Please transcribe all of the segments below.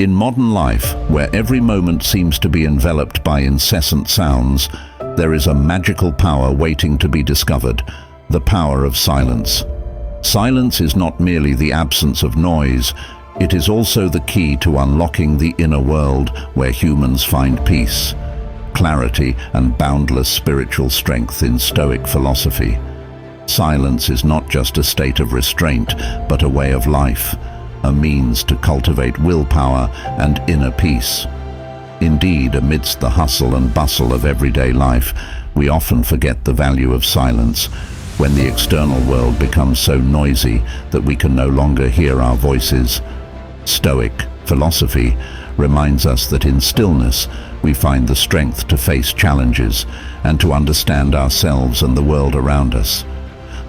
In modern life, where every moment seems to be enveloped by incessant sounds, there is a magical power waiting to be discovered, the power of silence. Silence is not merely the absence of noise, it is also the key to unlocking the inner world where humans find peace, clarity, and boundless spiritual strength in Stoic philosophy. Silence is not just a state of restraint, but a way of life, a means to cultivate willpower and inner peace. Indeed, amidst the hustle and bustle of everyday life, we often forget the value of silence, when the external world becomes so noisy that we can no longer hear our voices. Stoic philosophy reminds us that in stillness we find the strength to face challenges and to understand ourselves and the world around us.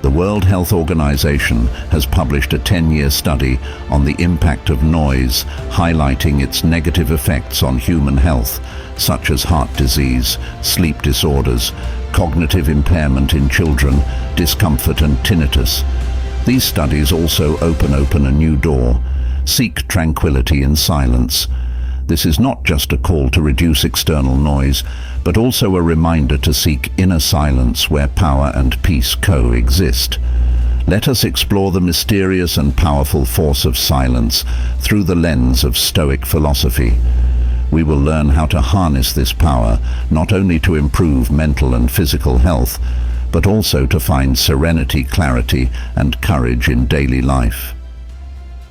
The World Health Organization has published a 10-year study on the impact of noise, highlighting its negative effects on human health, such as heart disease, sleep disorders, cognitive impairment in children, discomfort and tinnitus. These studies also open a new door. Seek tranquility in silence. This is not just a call to reduce external noise, but also a reminder to seek inner silence where power and peace coexist. Let us explore the mysterious and powerful force of silence through the lens of Stoic philosophy. We will learn how to harness this power, not only to improve mental and physical health, but also to find serenity, clarity, and courage in daily life.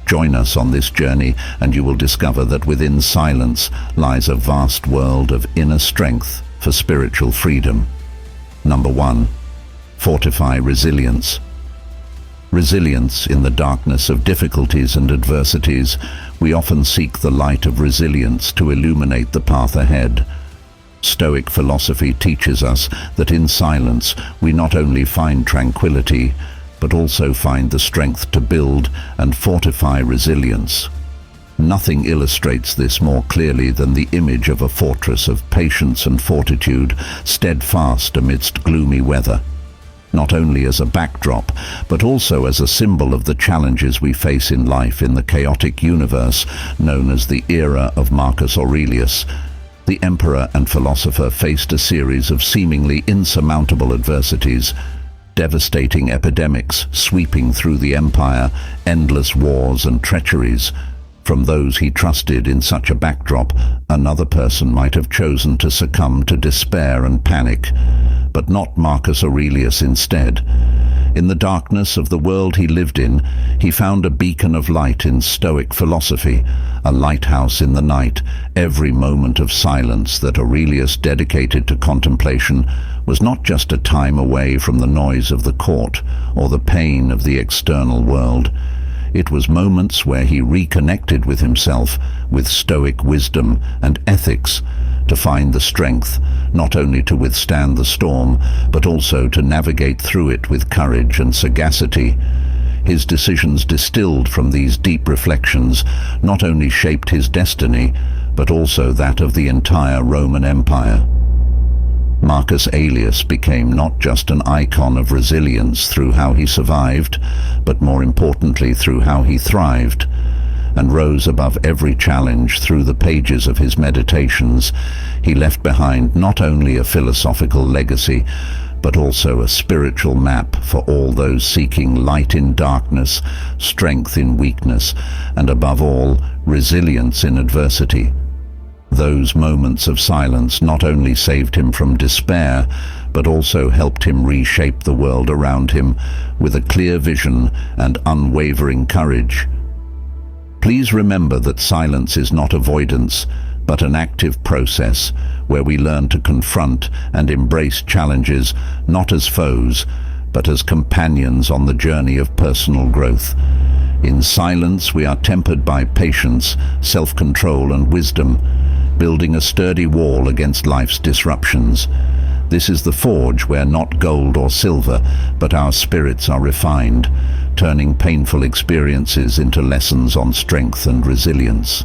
Join us on this journey and you will discover that within silence lies a vast world of inner strength for spiritual freedom. Number 1. Fortify resilience. Resilience in the darkness of difficulties and adversities. We often seek the light of resilience to illuminate the path ahead. Stoic philosophy teaches us that in silence we not only find tranquility, but also find the strength to build and fortify resilience. Nothing illustrates this more clearly than the image of a fortress of patience and fortitude, steadfast amidst gloomy weather. Not only as a backdrop, but also as a symbol of the challenges we face in life in the chaotic universe known as the era of Marcus Aurelius. The emperor and philosopher faced a series of seemingly insurmountable adversities, devastating epidemics sweeping through the empire, endless wars and treacheries. From those he trusted in such a backdrop, another person might have chosen to succumb to despair and panic, but not Marcus Aurelius instead. In the darkness of the world he lived in, he found a beacon of light in Stoic philosophy, a lighthouse in the night. Every moment of silence that Aurelius dedicated to contemplation was not just a time away from the noise of the court or the pain of the external world. It was moments where he reconnected with himself, with Stoic wisdom and ethics, to find the strength not only to withstand the storm, but also to navigate through it with courage and sagacity. His decisions distilled from these deep reflections not only shaped his destiny, but also that of the entire Roman Empire. Marcus Aurelius became not just an icon of resilience through how he survived, but more importantly through how he thrived, and rose above every challenge. Through the pages of his meditations, he left behind not only a philosophical legacy, but also a spiritual map for all those seeking light in darkness, strength in weakness, and above all, resilience in adversity. Those moments of silence not only saved him from despair, but also helped him reshape the world around him with a clear vision and unwavering courage. Please remember that silence is not avoidance, but an active process where we learn to confront and embrace challenges not as foes, but as companions on the journey of personal growth. In silence, we are tempered by patience, self-control, and wisdom, building a sturdy wall against life's disruptions. This is the forge where not gold or silver, but our spirits are refined, turning painful experiences into lessons on strength and resilience.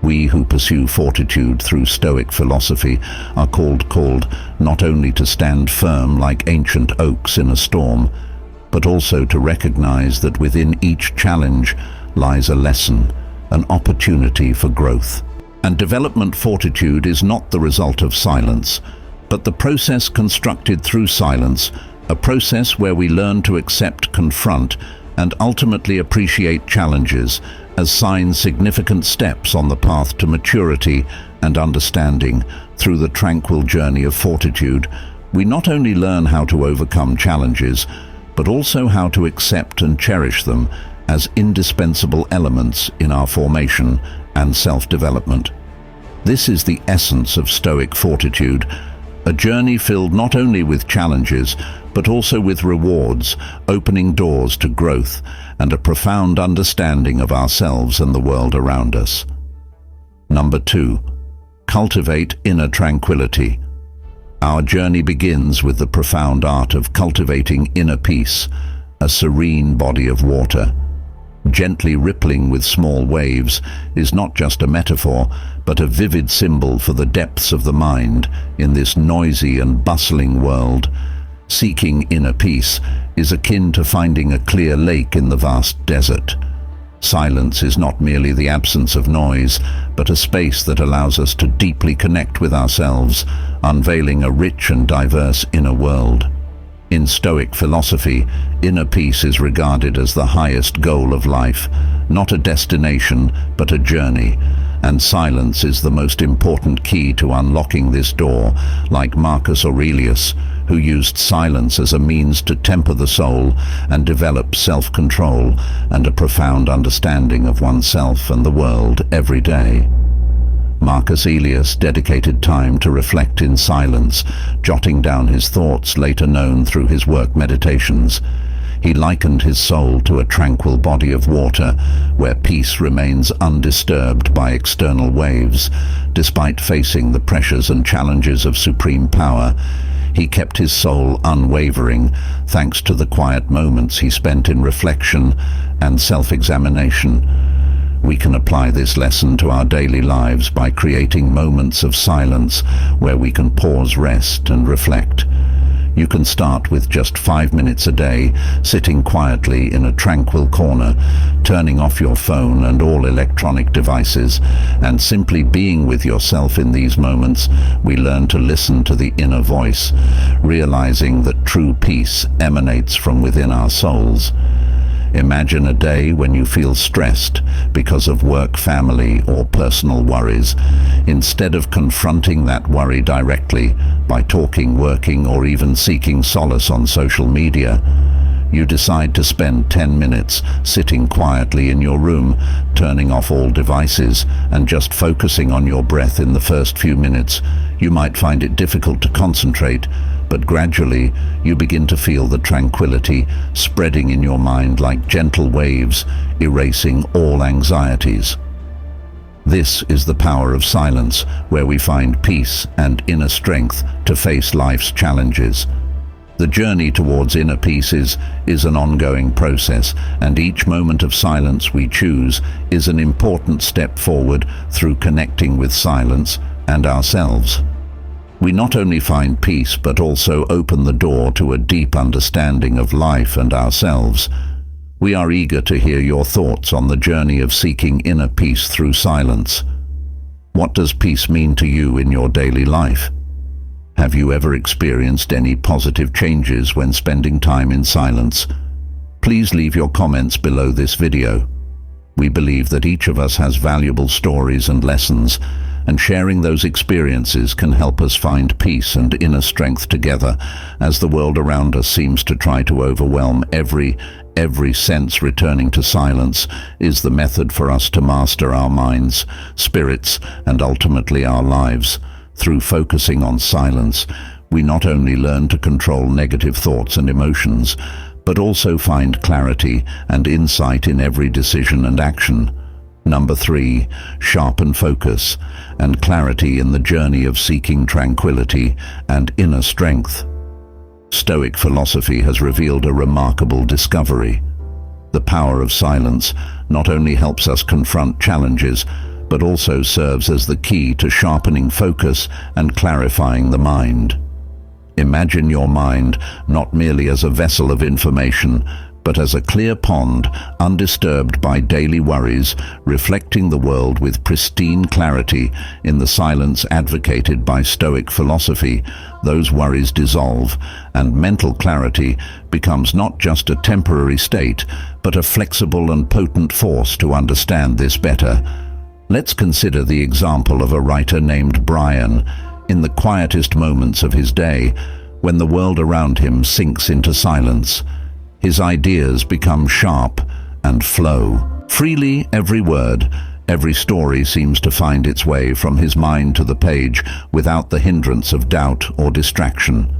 We who pursue fortitude through Stoic philosophy are called not only to stand firm like ancient oaks in a storm, but also to recognize that within each challenge lies a lesson, an opportunity for growth. And development fortitude is not the result of silence, but the process constructed through silence, a process where we learn to accept, confront, and ultimately appreciate challenges as significant steps on the path to maturity and understanding. Through the tranquil journey of fortitude, we not only learn how to overcome challenges, but also how to accept and cherish them as indispensable elements in our formation and self-development. This is the essence of Stoic fortitude, a journey filled not only with challenges, but also with rewards, opening doors to growth and a profound understanding of ourselves and the world around us. Number 2. Cultivate inner tranquility. Our journey begins with the profound art of cultivating inner peace, a serene body of water. Gently rippling with small waves is not just a metaphor, but a vivid symbol for the depths of the mind in this noisy and bustling world. Seeking inner peace is akin to finding a clear lake in the vast desert. Silence is not merely the absence of noise, but a space that allows us to deeply connect with ourselves, unveiling a rich and diverse inner world. In Stoic philosophy, inner peace is regarded as the highest goal of life, not a destination, but a journey, and silence is the most important key to unlocking this door, like Marcus Aurelius, who used silence as a means to temper the soul and develop self-control and a profound understanding of oneself and the world every day. Marcus Aurelius dedicated time to reflect in silence, jotting down his thoughts later known through his work Meditations. He likened his soul to a tranquil body of water where peace remains undisturbed by external waves. Despite facing the pressures and challenges of supreme power, he kept his soul unwavering thanks to the quiet moments he spent in reflection and self-examination. We can apply this lesson to our daily lives by creating moments of silence where we can pause, rest, and reflect. You can start with just 5 minutes a day, sitting quietly in a tranquil corner, turning off your phone and all electronic devices, and simply being with yourself. In these moments, we learn to listen to the inner voice, realizing that true peace emanates from within our souls. Imagine a day when you feel stressed because of work, family, or personal worries. Instead of confronting that worry directly by talking, working, or even seeking solace on social media, you decide to spend 10 minutes sitting quietly in your room, turning off all devices and just focusing on your breath. In the first few minutes, you might find it difficult to concentrate, but gradually you begin to feel the tranquility spreading in your mind like gentle waves, erasing all anxieties. This is the power of silence, where we find peace and inner strength to face life's challenges. The journey towards inner peace is an ongoing process, and each moment of silence we choose is an important step forward through connecting with silence and ourselves. We not only find peace, but also open the door to a deep understanding of life and ourselves. We are eager to hear your thoughts on the journey of seeking inner peace through silence. What does peace mean to you in your daily life? Have you ever experienced any positive changes when spending time in silence? Please leave your comments below this video. We believe that each of us has valuable stories and lessons, and sharing those experiences can help us find peace and inner strength together as the world around us seems to try to overwhelm every sense. Returning to silence is the method for us to master our minds, spirits, and ultimately our lives. Through focusing on silence, we not only learn to control negative thoughts and emotions, but also find clarity and insight in every decision and action. Number 3, sharpen focus and clarity in the journey of seeking tranquility and inner strength. Stoic philosophy has revealed a remarkable discovery. The power of silence not only helps us confront challenges, but also serves as the key to sharpening focus and clarifying the mind. Imagine your mind not merely as a vessel of information, but as a clear pond, undisturbed by daily worries, reflecting the world with pristine clarity. In the silence advocated by Stoic philosophy, those worries dissolve, and mental clarity becomes not just a temporary state, but a flexible and potent force to understand this better. Let's consider the example of a writer named Brian. In the quietest moments of his day, when the world around him sinks into silence, his ideas become sharp and flow freely. Every word, every story seems to find its way from his mind to the page without the hindrance of doubt or distraction.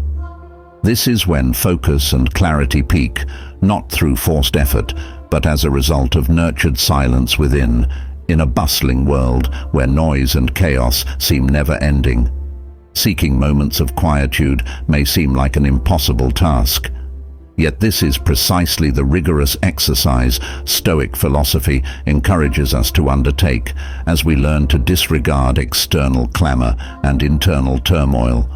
This is when focus and clarity peak, not through forced effort, but as a result of nurtured silence within, in a bustling world where noise and chaos seem never-ending. Seeking moments of quietude may seem like an impossible task. Yet this is precisely the rigorous exercise Stoic philosophy encourages us to undertake as we learn to disregard external clamor and internal turmoil.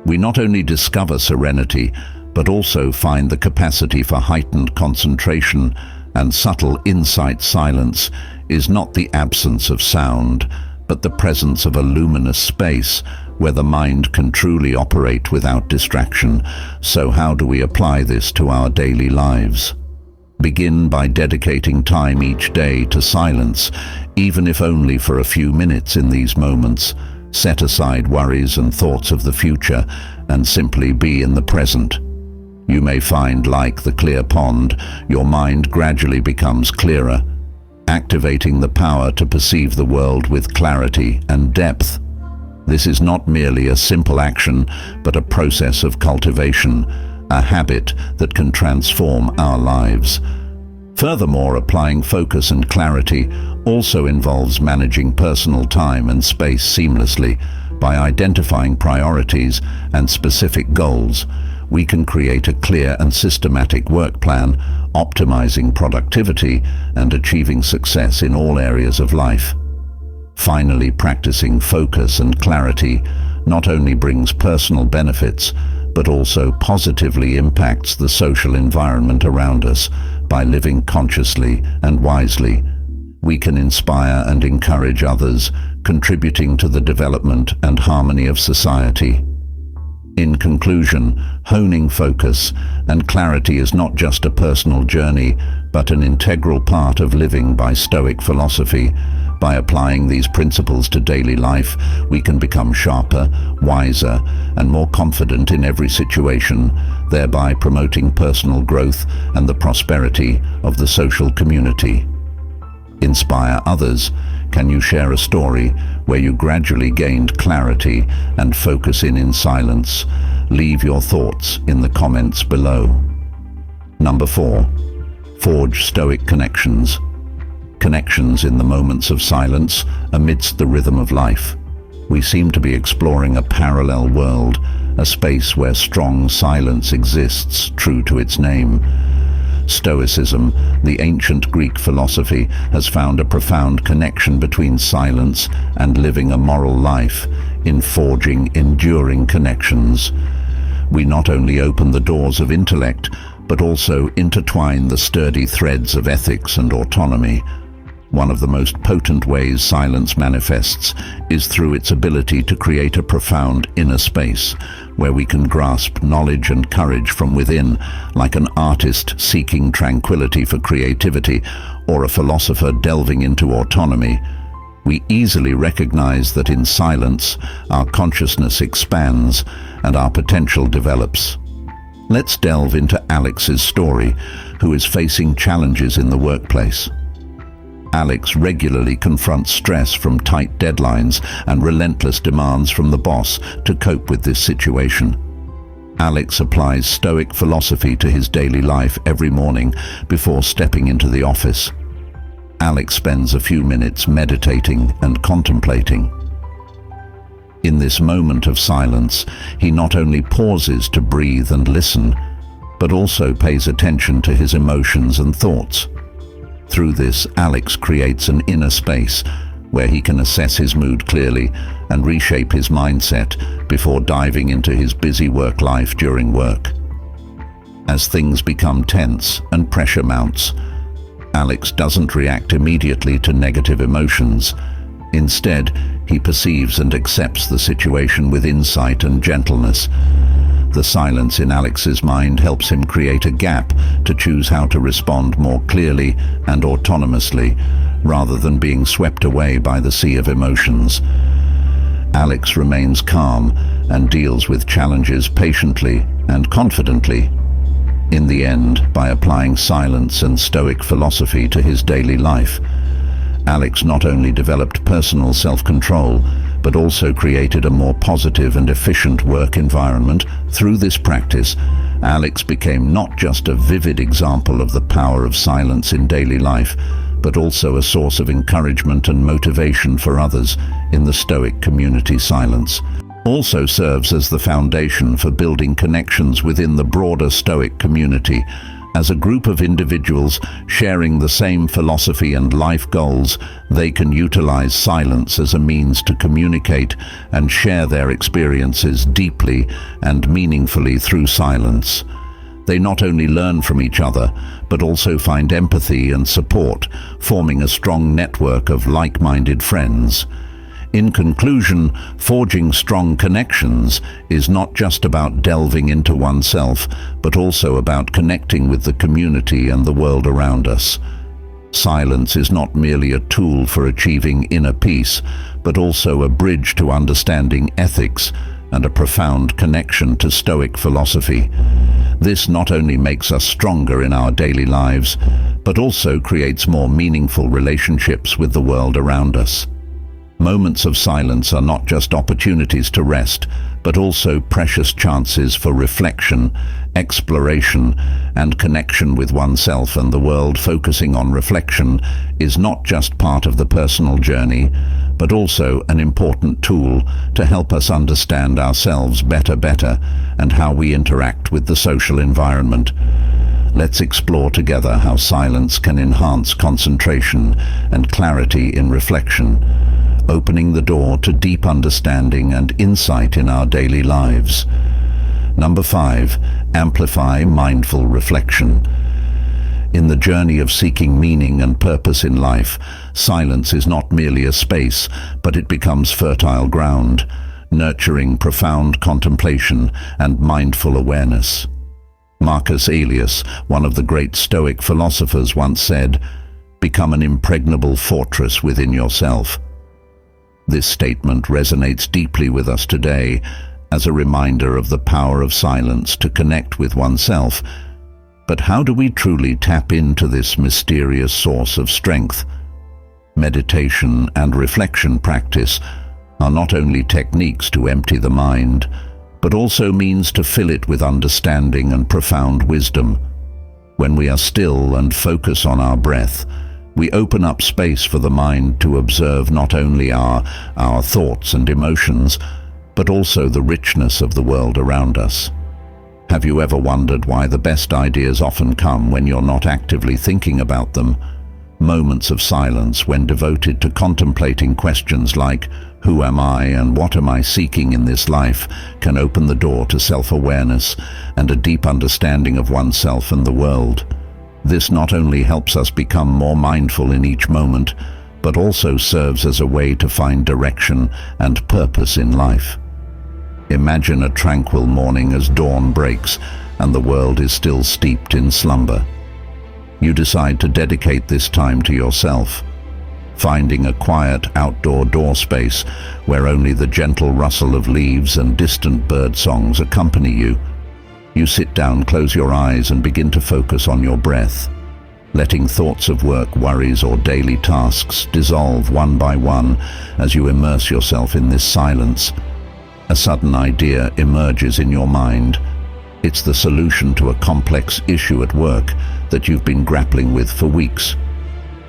We not only discover serenity, but also find the capacity for heightened concentration and subtle insight. Silence is not the absence of sound, but the presence of a luminous space where the mind can truly operate without distraction. So how do we apply this to our daily lives? Begin by dedicating time each day to silence, even if only for a few minutes. In these moments, set aside worries and thoughts of the future and simply be in the present. You may find, like the clear pond, your mind gradually becomes clearer, activating the power to perceive the world with clarity and depth. This is not merely a simple action, but a process of cultivation, a habit that can transform our lives. Furthermore, applying focus and clarity also involves managing personal time and space seamlessly. By identifying priorities and specific goals, we can create a clear and systematic work plan, optimizing productivity and achieving success in all areas of life. Finally, practicing focus and clarity not only brings personal benefits, but also positively impacts the social environment around us. By living consciously and wisely, we can inspire and encourage others, contributing to the development and harmony of society. In conclusion, honing focus and clarity is not just a personal journey, but an integral part of living by Stoic philosophy. By applying these principles to daily life, we can become sharper, wiser, and more confident in every situation, thereby promoting personal growth and the prosperity of the social community. Inspire others. Can you share a story where you gradually gained clarity and focus in silence? Leave your thoughts in the comments below. Number 4. Forge Stoic connections. Connections in the moments of silence amidst the rhythm of life. We seem to be exploring a parallel world, a space where strong silence exists, true to its name. Stoicism, the ancient Greek philosophy, has found a profound connection between silence and living a moral life. In forging enduring connections, we not only open the doors of intellect, but also intertwine the sturdy threads of ethics and autonomy. One of the most potent ways silence manifests is through its ability to create a profound inner space where we can grasp knowledge and courage from within, like an artist seeking tranquility for creativity or a philosopher delving into autonomy. We easily recognize that in silence, our consciousness expands and our potential develops. Let's delve into Alex's story, who is facing challenges in the workplace. Alex regularly confronts stress from tight deadlines and relentless demands from the boss to cope with this situation. Alex applies Stoic philosophy to his daily life every morning before stepping into the office. Alex spends a few minutes meditating and contemplating. In this moment of silence, he not only pauses to breathe and listen, but also pays attention to his emotions and thoughts. Through this, Alex creates an inner space where he can assess his mood clearly and reshape his mindset before diving into his busy work life during work. As things become tense and pressure mounts, Alex doesn't react immediately to negative emotions. Instead, he perceives and accepts the situation with insight and gentleness. The silence in Alex's mind helps him create a gap to choose how to respond more clearly and autonomously, rather than being swept away by the sea of emotions. Alex remains calm and deals with challenges patiently and confidently. In the end, by applying silence and Stoic philosophy to his daily life, Alex not only developed personal self-control, but also created a more positive and efficient work environment. Through this practice, Alex became not just a vivid example of the power of silence in daily life, but also a source of encouragement and motivation for others in the Stoic community. Silence also serves as the foundation for building connections within the broader Stoic community. As a group of individuals sharing the same philosophy and life goals, they can utilize silence as a means to communicate and share their experiences deeply and meaningfully. Through silence, they not only learn from each other, but also find empathy and support, forming a strong network of like-minded friends. In conclusion, forging strong connections is not just about delving into oneself, but also about connecting with the community and the world around us. Silence is not merely a tool for achieving inner peace, but also a bridge to understanding ethics and a profound connection to Stoic philosophy. This not only makes us stronger in our daily lives, but also creates more meaningful relationships with the world around us. Moments of silence are not just opportunities to rest, but also precious chances for reflection, exploration, and connection with oneself and the world. Focusing on reflection is not just part of the personal journey, but also an important tool to help us understand ourselves better and how we interact with the social environment. Let's explore together how silence can enhance concentration and clarity in reflection, opening the door to deep understanding and insight in our daily lives. Number 5, amplify mindful reflection. In the journey of seeking meaning and purpose in life, silence is not merely a space, but it becomes fertile ground, nurturing profound contemplation and mindful awareness. Marcus Aurelius, one of the great Stoic philosophers, once said, "Become an impregnable fortress within yourself." This statement resonates deeply with us today as a reminder of the power of silence to connect with oneself. But how do we truly tap into this mysterious source of strength? Meditation and reflection practice are not only techniques to empty the mind, but also means to fill it with understanding and profound wisdom. When we are still and focus on our breath, we open up space for the mind to observe not only our thoughts and emotions, but also the richness of the world around us. Have you ever wondered why the best ideas often come when you're not actively thinking about them? Moments of silence, when devoted to contemplating questions like, who am I and what am I seeking in this life, can open the door to self-awareness and a deep understanding of oneself and the world. This not only helps us become more mindful in each moment, but also serves as a way to find direction and purpose in life. Imagine a tranquil morning as dawn breaks and the world is still steeped in slumber. You decide to dedicate this time to yourself, finding a quiet outdoor door space where only the gentle rustle of leaves and distant bird songs accompany you. You sit down, close your eyes, and begin to focus on your breath, letting thoughts of work, worries, or daily tasks dissolve one by one as you immerse yourself in this silence. A sudden idea emerges in your mind. It's the solution to a complex issue at work that you've been grappling with for weeks.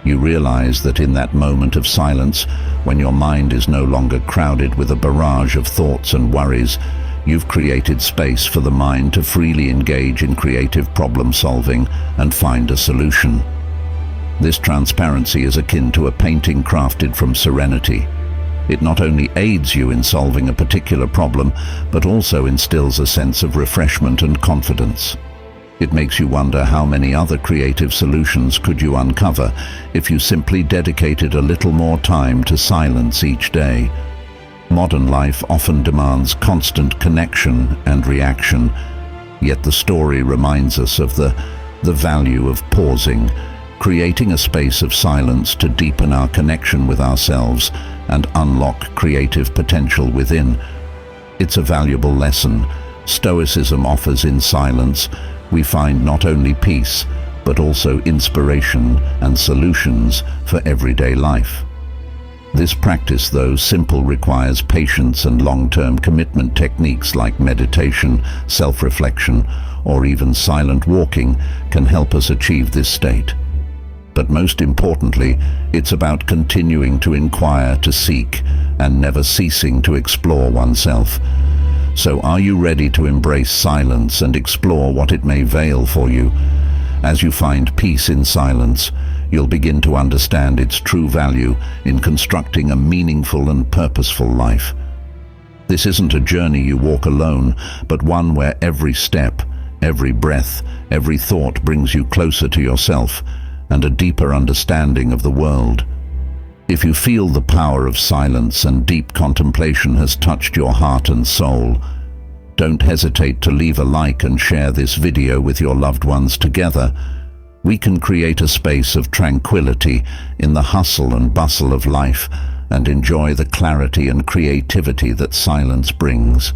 You realize that in that moment of silence, when your mind is no longer crowded with a barrage of thoughts and worries, you've created space for the mind to freely engage in creative problem solving and find a solution. This transparency is akin to a painting crafted from serenity. It not only aids you in solving a particular problem, but also instills a sense of refreshment and confidence. It makes you wonder how many other creative solutions could you uncover if you simply dedicated a little more time to silence each day. Modern life often demands constant connection and reaction, yet the story reminds us of the value of pausing, creating a space of silence to deepen our connection with ourselves and unlock creative potential within. It's a valuable lesson Stoicism offers. In silence, we find not only peace, but also inspiration and solutions for everyday life. This practice, though simple, requires patience and long-term commitment. Techniques like meditation, self-reflection, or even silent walking can help us achieve this state. But most importantly, it's about continuing to inquire, to seek, and never ceasing to explore oneself. So are you ready to embrace silence and explore what it may veil for you? As you find peace in silence, you'll begin to understand its true value in constructing a meaningful and purposeful life. This isn't a journey you walk alone, but one where every step, every breath, every thought brings you closer to yourself and a deeper understanding of the world. If you feel the power of silence and deep contemplation has touched your heart and soul, don't hesitate to leave a like and share this video with your loved ones. Together, we can create a space of tranquility in the hustle and bustle of life and enjoy the clarity and creativity that silence brings.